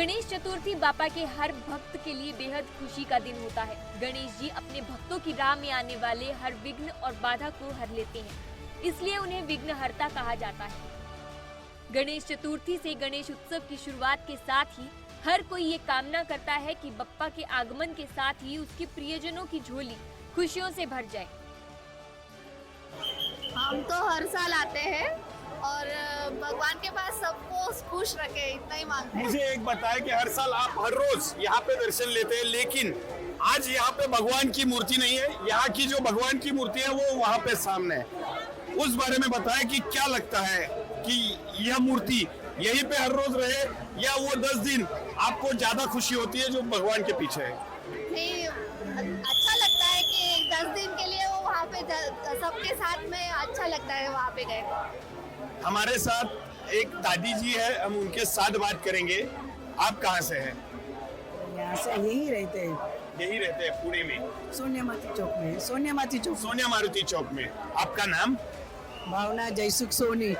गणेश चतुर्थी बापा के हर भक्त के लिए बेहद खुशी का दिन होता है। गणेश जी अपने भक्तों की राह में आने वाले हर विघ्न और बाधा को हर लेते हैं, इसलिए उन्हें विघ्नहर्ता कहा जाता है। गणेश चतुर्थी से गणेश उत्सव की शुरुआत के साथ ही हर कोई ये कामना करता है कि बप्पा के आगमन के साथ ही उसके प्रियजनों की झोली खुशियों से भर जाए। हम तो हर साल आते हैं और भगवान के पास सबको खुश रखे, इतना ही मांगते हैं। मुझे एक बताएं कि हर साल आप हर रोज यहाँ पे दर्शन लेते हैं, लेकिन आज यहाँ पे भगवान की मूर्ति नहीं है। यहाँ की जो भगवान की मूर्ति है वो वहाँ पे सामने है। उस बारे में बताएं कि क्या लगता है कि यह मूर्ति यहीं पे हर रोज रहे या वो 10 दिन आपको ज्यादा खुशी होती है जो भगवान के पीछे है? नहीं, अच्छा लगता है कि 10 दिन के लिए वो वहाँ पे सबके साथ में अच्छा लगता है वहाँ पे गए। हमारे साथ एक दादी जी है, हम उनके साथ बात करेंगे। आप कहाँ से हैं? यहाँ से यही रहते हैं, यही रहते हैं पुणे में, सोनिया मारुति चौक में। सोनिया मारुति चौक में। आपका नाम? भावना जयसुख सोनी।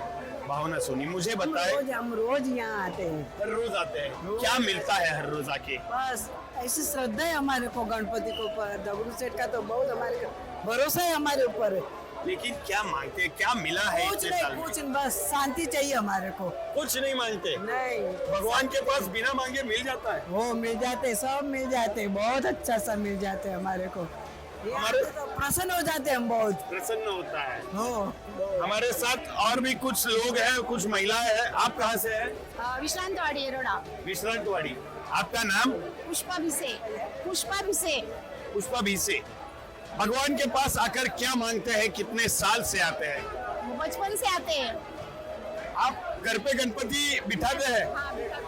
भावना सोनी। मुझे बताएं, हम रोज यहाँ आते हैं। हर रोज आते हैं, क्या मिलता है हर रोज आके? बस ऐसी श्रद्धा है हमारे को गणपति को ऊपर। दगड़ू सेठ का तो बहुत हमारे को भरोसा है हमारे ऊपर। लेकिन क्या मांगते हैं, क्या मिला है कुछ इतने साल नहीं, में? कुछ नहीं, बस शांति चाहिए हमारे को। कुछ नहीं मांगते? नहीं, भगवान के पास बिना मांगे मिल जाता है। वो मिल जाते, सब मिल जाते, बहुत अच्छा सा मिल जाते हमारे को। हमारे तो प्रसन्न हो जाते हैं हम, बहुत प्रसन्न होता है। हो। हमारे साथ और भी कुछ लोग हैं, कुछ महिलाएं हैं। आप कहाँ से हैं? विश्रांतवाड़ी एरोडा। विश्रांतवाड़ी। आपका नाम? पुष्पा भिसे। पुष्पा भीसे। भगवान के पास आकर क्या मांगते हैं? कितने साल से आते हैं? बचपन से आते हैं। आप घर पे गणपति बिठाते हैं?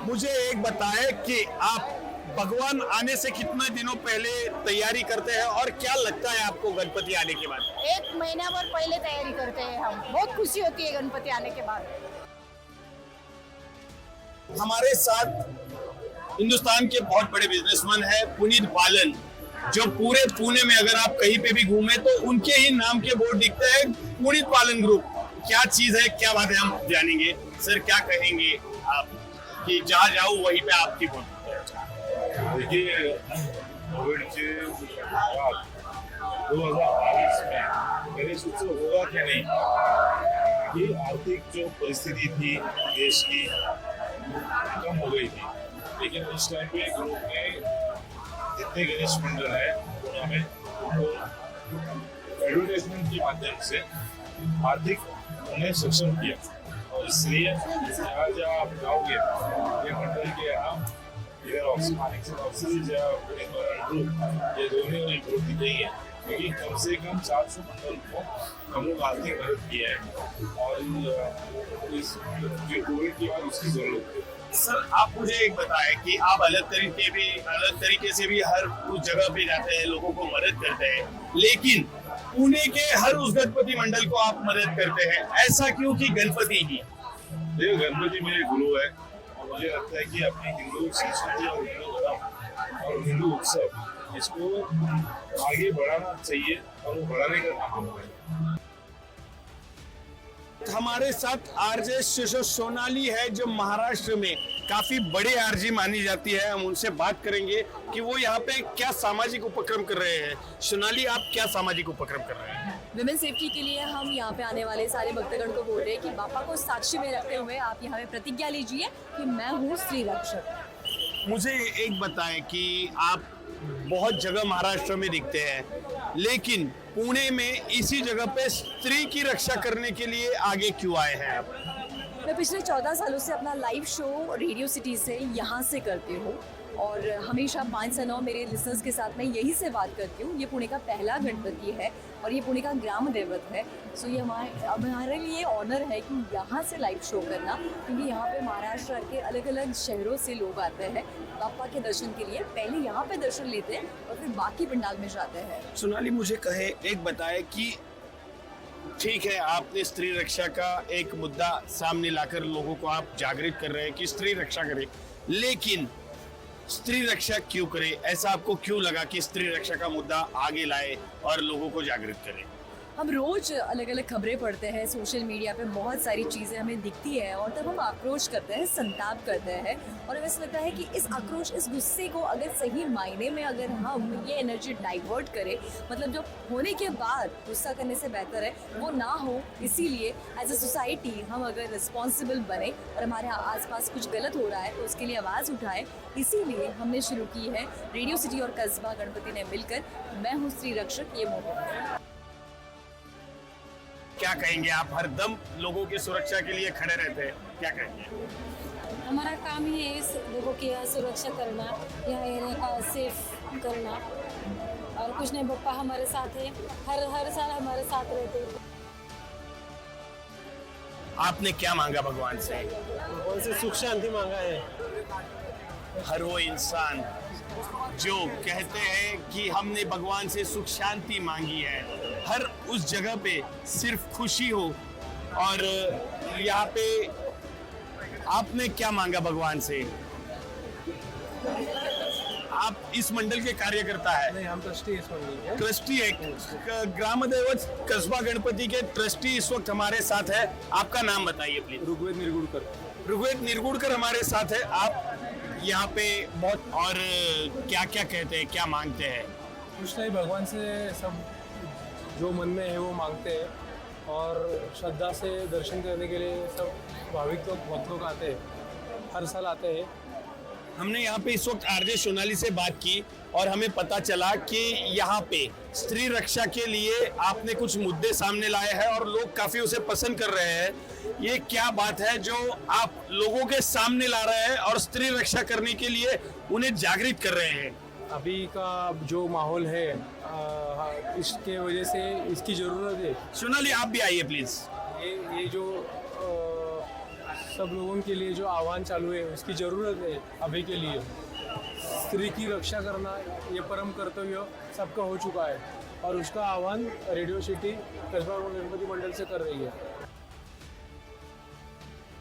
मुझे एक बताएं कि आप भगवान आने से कितने दिनों पहले तैयारी करते हैं और क्या लगता है आपको गणपति आने के बाद? 1 महीना भर पहले तैयारी करते हैं हम। बहुत खुशी होती है गणपति आने के बाद। हमारे साथ हिंदुस्तान के बहुत बड़े बिजनेसमैन है पुनीत बालन, जो पूरे पुणे में अगर आप कहीं पे भी घूमे तो उनके ही नाम के बोर्ड दिखते हैं, पुनीत बालन ग्रुप। क्या चीज है, क्या बात है, हम जानेंगे। सर क्या कहेंगे आप कि जहाँ जाओ वहीं पे आपकी बोल? देखिए, कोविडचे बाद 2022 में गणेश उत्सव होगा कि नहीं, ये आर्थिक जो परिस्थिति थी देश की कम हो गई थी। लेकिन उस टाइम पे ग्रुप ने जितने गणेश मंडल है उन्होंने एडवर्टाइजमेंट के माध्यम से आर्थिक उन्हें सक्षम किया। और इसलिए जहाँ जहाँ आप जाओगे ये मंडल के यहाँ ऑक्सीजन ये दोनों इम्प्रूव की गई है, क्योंकि कम से कम 400 मंडल को हम लोग आर्थिक मदद किया है और इस जो कोविड के बाद उसकी जरूरत है। सर आप मुझे एक बताएं कि आप अलग तरीके से भी हर उस जगह पे जाते हैं, लोगों को मदद करते हैं, लेकिन पुणे के हर उस गणपति मंडल को आप मदद करते हैं, ऐसा क्यों कि गणपति ही? देखो, गणपति मेरे गुरु है और मुझे लगता है कि अपनी हिंदू संस्कृति और हिंदू धर्म और हिंदू उत्सव इसको आगे बढ़ाना चाहिए और वो बढ़ाने का काम होगा। हमारे साथ आरजे सोनाली है, जो महाराष्ट्र में काफी बड़े आरजी मानी जाती है। हम उनसे बात करेंगे कि वो यहाँ पे क्या सामाजिक उपक्रम कर रहे हैं। सोनाली, आप क्या सामाजिक उपक्रम कर रहे हैं? विमेन सेफ्टी के लिए हम यहाँ पे आने वाले सारे भक्तगण को बोल रहे हैं कि बापा को साक्षी में रखते हुए आप यहाँ पे प्रतिज्ञा लीजिए कि मैं हूँ स्त्री रक्षक। मुझे एक बताएं कि आप बहुत जगह महाराष्ट्र में दिखते हैं, लेकिन पुणे में इसी जगह पे स्त्री की रक्षा करने के लिए आगे क्यों आए हैं आप? मैं पिछले 14 सालों से अपना लाइव शो रेडियो सिटी से यहाँ से करती हूँ और हमेशा 5 से 9 मेरे लिसनर्स के साथ मैं यहीं से बात करती हूँ। ये पुणे का पहला गणपति है और ये पुणे का ग्राम देवत है। सो ये हमारे लिए ऑनर है कि यहाँ से लाइव शो करना, क्योंकि यहाँ पे महाराष्ट्र के अलग अलग शहरों से लोग आते हैं बापा के दर्शन के लिए। पहले यहाँ पे दर्शन लेते हैं और फिर बाकी पंडाल में जाते हैं। सोनाली, मुझे कहे एक बताए कि ठीक है, आपने स्त्री रक्षा का एक मुद्दा सामने लाकर लोगों को आप जागृत कर रहे हैं कि स्त्री रक्षा करें, लेकिन स्त्री रक्षा क्यों करे? ऐसा आपको क्यों लगा कि स्त्री रक्षा का मुद्दा आगे लाए और लोगों को जागृत करे? हम रोज़ अलग अलग खबरें पढ़ते हैं सोशल मीडिया पे, बहुत सारी चीज़ें हमें दिखती है और तब हम आक्रोश करते हैं, संताप करते हैं और हमें ऐसा लगता है कि इस आक्रोश, इस गुस्से को अगर सही मायने में अगर हम ये एनर्जी डाइवर्ट करें, मतलब जो होने के बाद गुस्सा करने से बेहतर है वो ना हो। इसीलिए एज अ सोसाइटी हम अगर रिस्पॉन्सिबल बने और हमारे आसपास कुछ गलत हो रहा है तो उसके लिए आवाज़ उठाएं। इसीलिए हमने शुरू की है रेडियो सिटी और कस्बा गणपति ने मिलकर मैं हूँ श्री रक्षक ये मुहिम। क्या कहेंगे आप? हर दम लोगों की सुरक्षा के लिए खड़े रहते हैं, क्या कहेंगे? हमारा काम ही है इस लोगों की सुरक्षा करना, यहाँ एरिया का सेफ करना और कुछ नहीं। पप्पा हमारे साथ है, हर साल हमारे साथ रहते हैं। आपने क्या मांगा भगवान से? भगवान से सुख शांति मांगा है। हर वो इंसान जो कहते हैं कि हमने भगवान से सुख शांति मांगी है, हर उस जगह पे सिर्फ खुशी हो। और यहाँ पे आपने क्या मांगा भगवान से? आप इस मंडल के कार्यकर्ता है? नहीं, हम ट्रस्टी इस मंडल के। ट्रस्टी है, ग्राम दैवत कस्बा गणपति के ट्रस्टी इस वक्त हमारे साथ है। आपका नाम बताइए प्लीज। ऋग्वेद निर्गुणकर। ऋग्वेद निर्गुणकर हमारे साथ है। आप यहाँ पे बहुत और क्या क्या कहते हैं, क्या मांगते हैं? कुछ नहीं, भगवान से सब जो मन में है वो मांगते हैं और श्रद्धा से दर्शन करने के लिए सब भाविक लोग, भक्त लोग आते हैं, हर साल आते हैं। हमने यहाँ पे इस वक्त आरजे सोनाली से बात की और हमें पता चला कि यहाँ पे स्त्री रक्षा के लिए आपने कुछ मुद्दे सामने लाए हैं और लोग काफी उसे पसंद कर रहे हैं। ये क्या बात है जो आप लोगों के सामने ला रहे हैं और स्त्री रक्षा करने के लिए उन्हें जागृत कर रहे हैं? अभी का जो माहौल है इसके वजह से इसकी ज़रूरत है। सोनाली आप भी आइए प्लीज। ये जो सब लोगों के लिए जो आह्वान चालू है उसकी ज़रूरत है अभी के लिए। स्त्री की रक्षा करना ये परम कर्तव्य सबका हो चुका है और उसका आह्वान रेडियो सिटी कस्बा गणपति मंडल से कर रही है।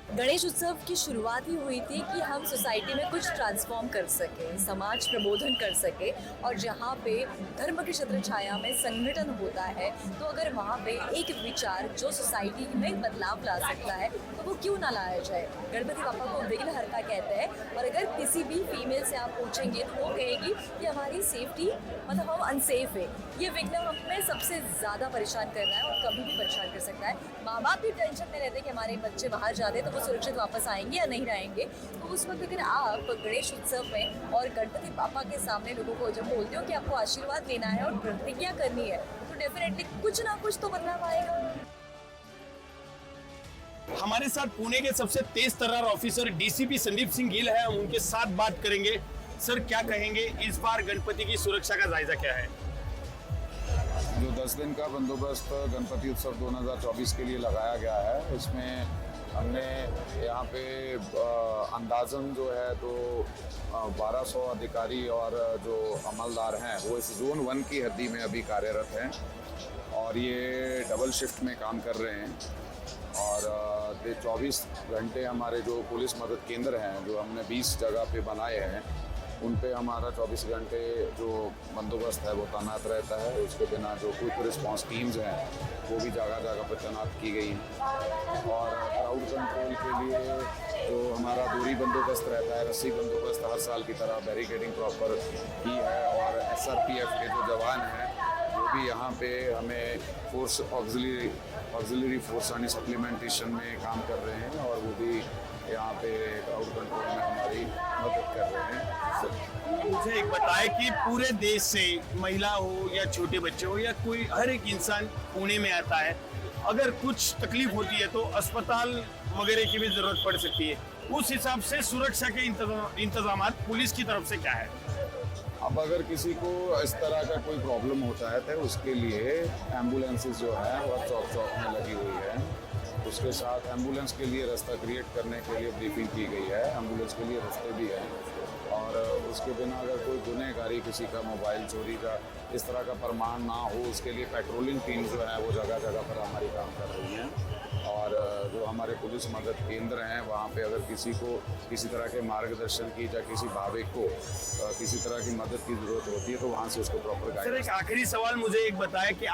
गणेश उत्सव की शुरुआत ही हुई थी कि हम सोसाइटी में कुछ ट्रांसफॉर्म कर सकें, समाज प्रबोधन कर सके और जहाँ पे धर्म की छत्र छाया में संगठन होता है तो अगर वहाँ पे एक विचार जो सोसाइटी में बदलाव ला सकता है तो वो क्यों ना लाया जाए। गणपति पापा को विघ्नहर्ता कहते हैं और अगर किसी भी फीमेल से आप पूछेंगे तो वो कहेगी कि हमारी सेफ्टी, मतलब हम अनसेफ है। ये विघ्न हमें सबसे ज़्यादा परेशान कर रहा है और कभी भी परेशान कर सकता है। माँ बाप भी टेंशन में रहते हैं कि हमारे बच्चे बाहर जाते तो वो सुरक्षित वापस आएंगे या नहीं आएंगे। तो उस वक्त अगर आप गणेश उत्सव में और गणपति पापा के सामने लोगों को जब बोलते हो कि आपको आशीर्वाद लेना है और प्रतिज्ञा करनी है तो डेफिनेटली कुछ ना कुछ तो बदलाव आएगा। हमारे साथ पुणे के सबसे तेज तर्रार ऑफिसर डीसीपी संदीप सिंह गिल है, हम उनके साथ बात करेंगे। सर क्या कहेंगे, इस बार गणपति की सुरक्षा का जायजा क्या है? जो 10 दिन का बंदोबस्त गणपति उत्सव 2024 के लिए लगाया गया है, इसमें हमने यहाँ पे अंदाज़न जो है तो 1200 अधिकारी और जो अमलदार हैं वो इस जोन 1 की हद्दी में अभी कार्यरत हैं और ये डबल शिफ्ट में काम कर रहे हैं। और 24 घंटे हमारे जो पुलिस मदद केंद्र हैं जो हमने 20 जगह पे बनाए हैं उन पे हमारा 24 घंटे जो बंदोबस्त है वो तैनात रहता है। उसके बिना जो क्विक रिस्पांस टीम्स हैं वो भी जगह जगह पर तैनात की गई हैं। और क्राउड कंट्रोल के लिए जो हमारा दूरी बंदोबस्त रहता है, रस्सी बंदोबस्त हर साल की तरह बैरिकेडिंग प्रॉपर की है। और SRPF के जो जवान हैं वो भी यहाँ पे हमें फोर्स ऑक्सिलरी फोर्स यानी सप्लीमेंटेशन में काम कर रहे हैं और वो भी यहाँ पे क्राउड कंट्रोल में हमारी मदद कर रहे हैं। मुझे एक बताएं कि पूरे देश से महिला हो या छोटे बच्चे हो या कोई हर एक इंसान पुणे में आता है, अगर कुछ तकलीफ होती है तो अस्पताल वगैरह की भी जरूरत पड़ सकती है। उस हिसाब से सुरक्षा के इंतजाम पुलिस की तरफ से क्या है? अब अगर किसी को इस तरह का कोई प्रॉब्लम होता है तो उसके लिए एम्बुलेंसेस जो है वो चौक चौक में लगी हुई है। उसके साथ एम्बुलेंस के लिए रास्ता क्रिएट करने के लिए ब्रीफिंग की गई है। एम्बुलेंस के लिए रास्ते भी हैं और और उसके बिना अगर कोई गुनहगारी किसी का मोबाइल चोरी का इस तरह का प्रमाण ना हो, उसके लिए पेट्रोलिंग टीम जो है वो जगह जगह पर हमारी काम कर रही हैं। और जो हमारे पुलिस मदद केंद्र हैं वहाँ पे अगर किसी को किसी तरह के मार्गदर्शन की या किसी भाविक को किसी तरह की मदद की ज़रूरत होती है तो वहाँ से उसको प्रॉपर सर, गाइडेंस। एक आखिरी सवाल मुझे एक बताया कि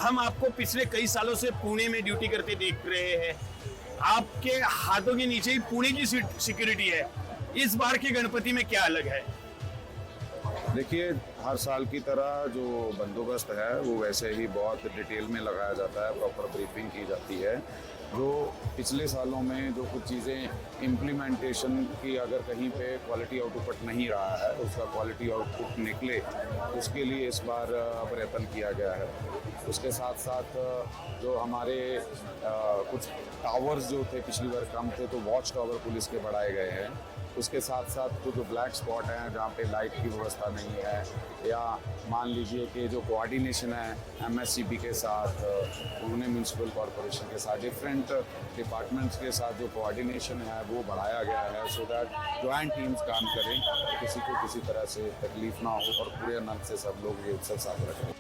हम आपको पिछले कई सालों से पुणे में ड्यूटी करते देख रहे हैं। आपके हाथों के नीचे ही पुणे की सिक्योरिटी है। इस बार के गणपति में क्या अलग है? देखिए, हर साल की तरह जो बंदोबस्त है वो वैसे ही बहुत डिटेल में लगाया जाता है, प्रॉपर ब्रीफिंग की जाती है। जो पिछले सालों में जो कुछ चीज़ें इम्प्लीमेंटेशन की अगर कहीं पे क्वालिटी आउटपुट नहीं रहा है तो उसका क्वालिटी आउटपुट निकले, उसके लिए इस बार प्रयत्न किया गया है। उसके साथ साथ जो हमारे कुछ टावर्स जो थे पिछली बार कम थे तो वॉच टावर पुलिस के बढ़ाए गए हैं। उसके साथ साथ तो जो ब्लैक स्पॉट हैं जहाँ पे लाइट की व्यवस्था नहीं है, या मान लीजिए कि जो कोऑर्डिनेशन है एमएससीबी के साथ, पुणे म्यूनसिपल कॉरपोरेशन के साथ, डिफरेंट डिपार्टमेंट्स के साथ जो कोऑर्डिनेशन है वो बढ़ाया गया है सो दैट जॉइंट टीम्स काम करें, किसी को किसी तरह से तकलीफ ना हो और पूरे आनंद से सब लोग ये उत्सव साझा करें।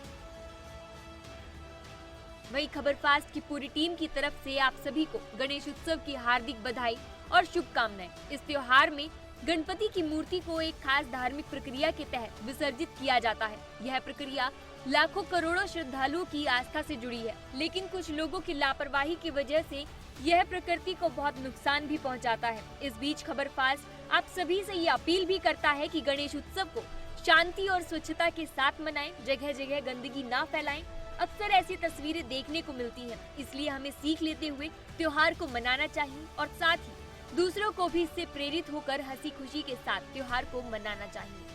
वहीं खबर फास्ट की पूरी टीम की तरफ से आप सभी को गणेश उत्सव की हार्दिक बधाई और शुभकामनाएं। इस त्योहार में गणपति की मूर्ति को एक खास धार्मिक प्रक्रिया के तहत विसर्जित किया जाता है। यह प्रक्रिया लाखों करोड़ों श्रद्धालुओं की आस्था से जुड़ी है, लेकिन कुछ लोगों की लापरवाही की वजह से यह प्रकृति को बहुत नुकसान भी पहुंचाता है। इस बीच खबर फास्ट आप सभी से ये अपील भी करता है कि गणेश उत्सव को शांति और स्वच्छता के साथ मनाएं, जगह जगह गंदगी ना फैलाएं। अक्सर ऐसी तस्वीरें देखने को मिलती हैं, इसलिए हमें सीख लेते हुए त्योहार को मनाना चाहिए और साथ ही दूसरों को भी इससे प्रेरित होकर हंसी खुशी के साथ त्योहार को मनाना चाहिए।